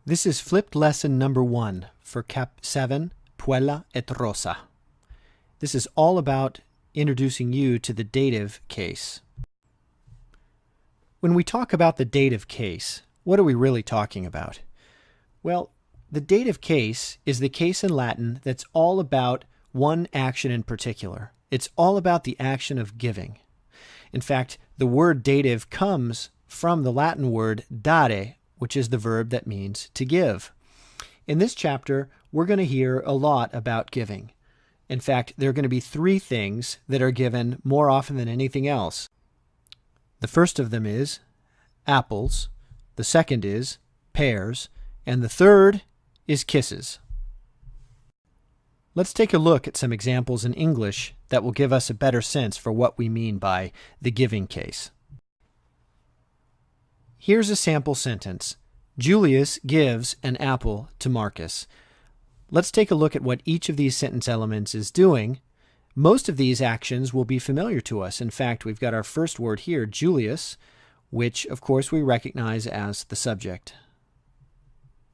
This is flipped lesson number 1 for Cap 7, Puella et Rosa. This is all about introducing you to the dative case. When we talk about the dative case, what are we really talking about? Well, the dative case is the case in Latin that's all about one action in particular. It's all about the action of giving. In fact, the word dative comes from the Latin word dare, which is the verb that means to give. In this chapter, we're going to hear a lot about giving. In fact, there are going to be 3 things that are given more often than anything else. The first of them is apples, the second is pears, and the third is kisses. Let's take a look at some examples in English that will give us a better sense for what we mean by the giving case. Here's a sample sentence. Julius gives an apple to Marcus. Let's take a look at what each of these sentence elements is doing. Most of these actions will be familiar to us. In fact, we've got our first word here, Julius, which of course we recognize as the subject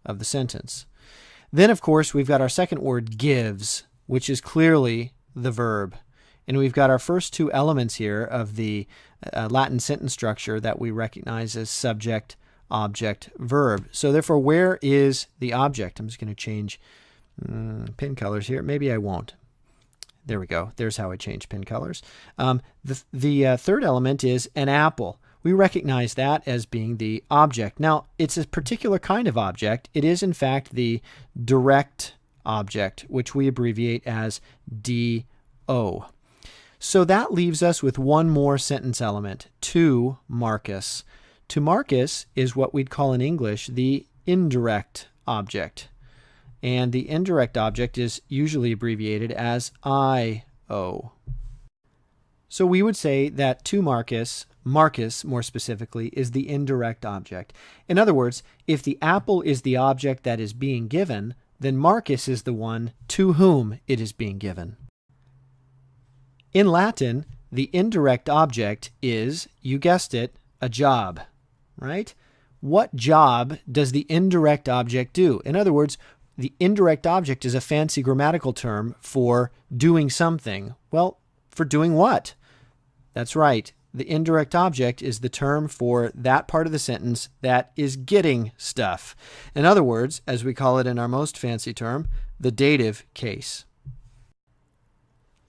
of the sentence. Then, of course, we've got our second word, gives, which is clearly the verb. And we've got our first 2 elements here of the Latin sentence structure that we recognize as subject, object, verb. So therefore, where is the object? I'm just going to change pin colors here. Maybe I won't. There we go. There's how I change pin colors. The third element is an apple. We recognize that as being the object. Now, it's a particular kind of object. It is, in fact, the direct object, which we abbreviate as DO. So that leaves us with one more sentence element, to Marcus. To Marcus is what we'd call in English the indirect object. And the indirect object is usually abbreviated as IO. So we would say that to Marcus, Marcus more specifically, is the indirect object. In other words, if the apple is the object that is being given, then Marcus is the one to whom it is being given. In Latin, the indirect object is, you guessed it, a job, right? What job does the indirect object do? In other words, the indirect object is a fancy grammatical term for doing something. Well, for doing what? That's right. The indirect object is the term for that part of the sentence that is getting stuff. In other words, as we call it in our most fancy term, the dative case.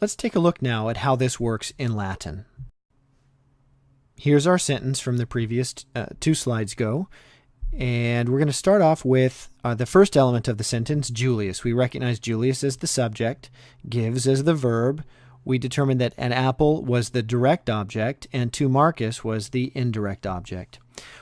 Let's take a look now at how this works in Latin. Here's our sentence from the previous 2 slides ago. And we're going to start off with the first element of the sentence, Julius. We recognize Julius as the subject, gives as the verb. We determined that an apple was the direct object and to Marcus was the indirect object.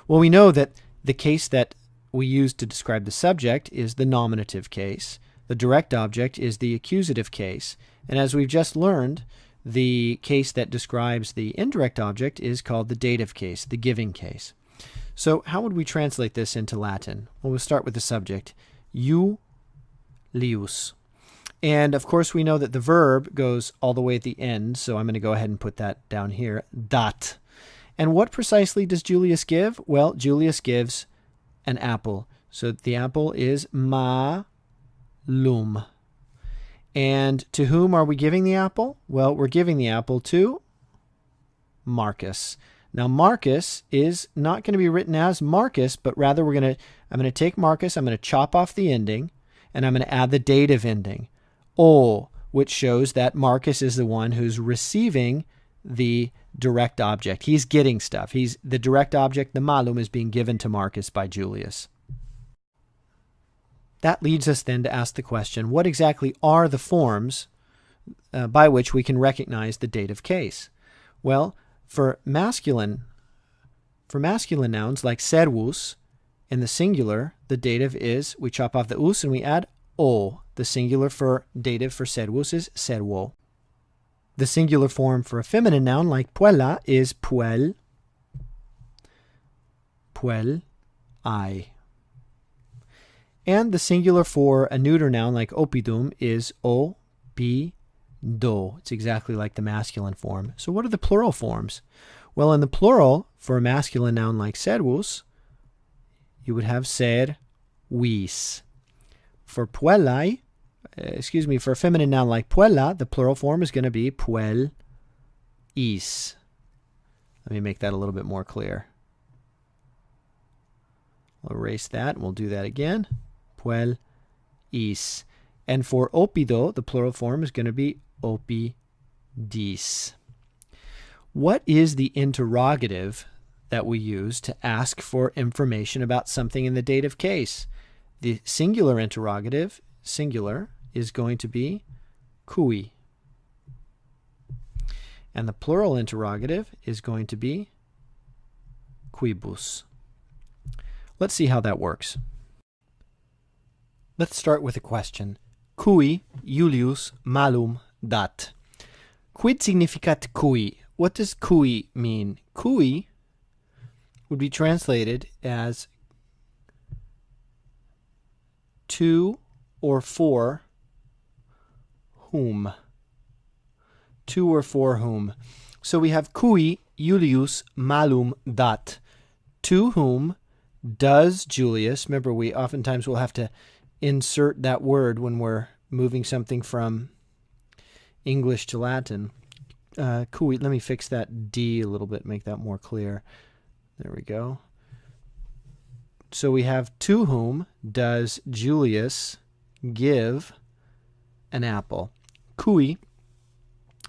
Well, we know that the case that we use to describe the subject is the nominative case. The direct object is the accusative case. And as we've just learned, the case that describes the indirect object is called the dative case, the giving case. So how would we translate this into Latin? Well, we'll start with the subject, Julius. And of course, we know that the verb goes all the way at the end, so I'm going to go ahead and put that down here, dat. And what precisely does Julius give? Well, Julius gives an apple. So the apple is malum. And to whom are we giving the apple? Well, we're giving the apple to Marcus. Now, Marcus is not going to be written as Marcus, but rather I'm going to take Marcus, I'm going to chop off the ending, and I'm going to add the dative ending, o, which shows that Marcus is the one who's receiving the direct object. He's getting stuff. He's the direct object, the malum, is being given to Marcus by Julius. That leads us then to ask the question, what exactly are the forms by which we can recognize the dative case? Well, for masculine nouns like servus, in the singular, the dative is, we chop off the us and we add o. The singular for dative for servus is servo. The singular form for a feminine noun like puella is puel, I. And the singular for a neuter noun like oppidum is opido. It's exactly like the masculine form. So what are the plural forms? Well, in the plural, for a masculine noun like servus, you would have servos. vis. For puellai, for a feminine noun like puella, the plural form is going to be puel is. Let me make that a little bit more clear. We'll erase that, and we'll do that again. Puel is. And for opido, the plural form is going to be opidis. What is the interrogative that we use to ask for information about something in the dative case? The singular interrogative, singular, is going to be cui. And the plural interrogative is going to be quibus. Let's see how that works. Let's start with a question. Cui Julius malum dat. Quid significat cui? What does cui mean? Cui would be translated as to or for whom. To or for whom. So we have cui Julius malum dat. To whom does Julius, remember we oftentimes will have to insert that word when we're moving something from English to Latin. Cui, let me fix that D a little bit, make that more clear. There we go. So we have to whom does Julius give an apple? Cui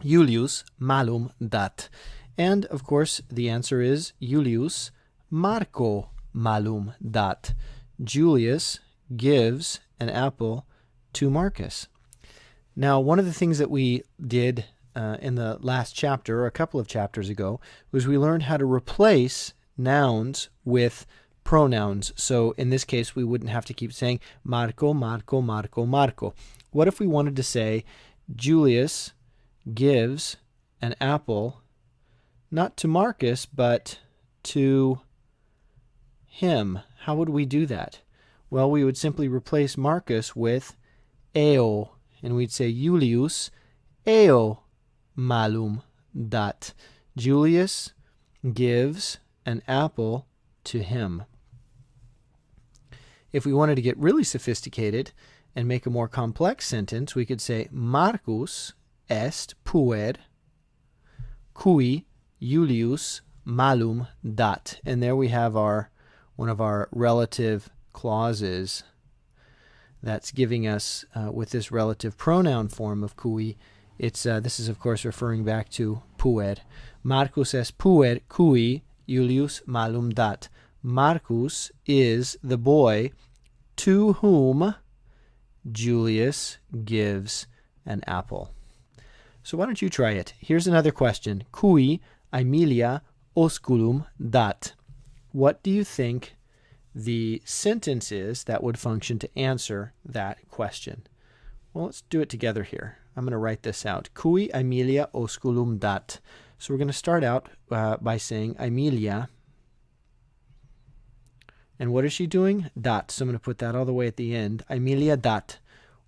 Julius malum dat. And of course the answer is Julius Marco malum dat. Julius gives an apple to Marcus. Now, one of the things that we did in the last chapter, or a couple of chapters ago, was we learned how to replace nouns with pronouns. So in this case, we wouldn't have to keep saying Marco, Marco, Marco, Marco. What if we wanted to say Julius gives an apple not to Marcus, but to him? How would we do that? Well, we would simply replace Marcus with eo, and we'd say Julius eo malum dat. Julius gives an apple to him. If we wanted to get really sophisticated and make a more complex sentence, we could say Marcus est puer cui Julius malum dat. And there we have one of our relative clauses that's giving us, with this relative pronoun form of cui, this is of course referring back to puer. Marcus est puer cui Julius malum dat. Marcus is the boy to whom Julius gives an apple. So why don't you try it? Here's another question. Cui Aemilia osculum dat. What do you think the sentence is that would function to answer that question? Well, let's do it together here. I'm going to write this out. Cui Aemilia osculum dat. So we're going to start out by saying Aemilia. And what is she doing? Dat. So I'm going to put that all the way at the end. Aemilia dat.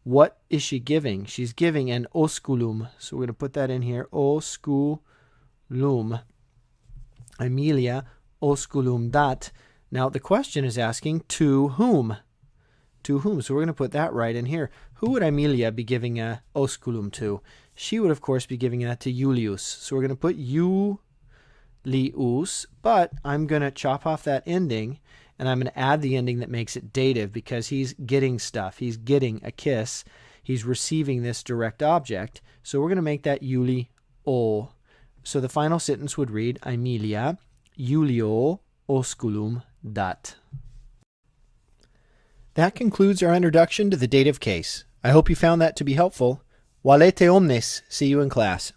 What is she giving? She's giving an osculum. So we're going to put that in here. Osculum. Aemilia osculum dat. Now the question is asking to whom? To whom? So we're going to put that right in here. Who would Aemilia be giving a osculum to? She would of course be giving that to Julius. So we're going to put Julius, but I'm going to chop off that ending and I'm going to add the ending that makes it dative because he's getting stuff. He's getting a kiss. He's receiving this direct object. So we're going to make that Julio. So the final sentence would read Aemilia Julio osculum dat. That concludes our introduction to the dative case. I hope you found that to be helpful. Valete omnes. See you in class.